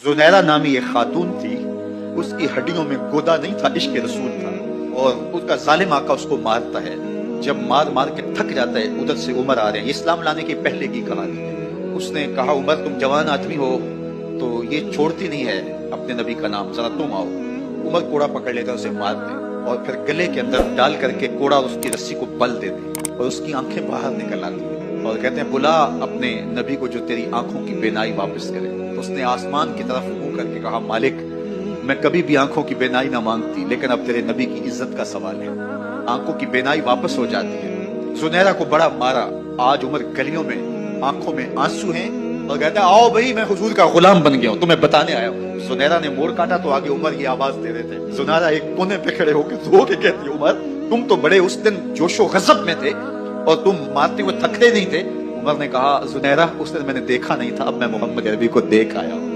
जुनैरा नामी एक खातून थी, उसकी हड्डियों में गोदा नहीं था, इश्क रसूल था। और उसका जालिम आका उसको मारता है। जब मार मार के थक जाता है, उधर से उमर आ रहे हैं। इस्लाम लाने के पहले की कहानी है। उसने कहा, उमर तुम जवान आदमी हो तो ये छोड़ती नहीं है अपने नबी का नाम, जरा तुम आओ। उमर कोड़ा पकड़ लेता, उसे मारते और फिर गले के अंदर डाल करके कोड़ा उसकी रस्सी को बल देते और उसकी आंखें बाहर निकल आती और कहते हैं, बुला अपने नबी को जो तेरी आंखों की बेनाई वापस करे। तो उसने आसमान की तरफ मुंह करके कहा, मालिक मैं कभी भी आंखों की बेनाई ना मांगती, लेकिन अब तेरे नबी की इज्जत का सवाल है। आंखों की बेनाई वापस हो जाती है। जुनैरा को बड़ा मारा। आज उमर गलियों में आंखों में आंसू हैं और कहता है, आओ भाई मैं हुजूर का गुलाम बन गया हूं, तुम्हें बताने आया हूं। जुनैरा ने मोड़ काटा तो आगे उमर की आवाज दे रहे थे। जुनैरा एक कोने पे खड़े होकर रो के कहती है, उमर तुम तो बड़े उस दिन जोशो गजब में थे और तुम मारते हुए थकते नहीं थे। उमर ने कहा, जुनैरा उस दिन मैंने देखा नहीं था, अब मैं मोहम्मद अरबी को देख आया हूं।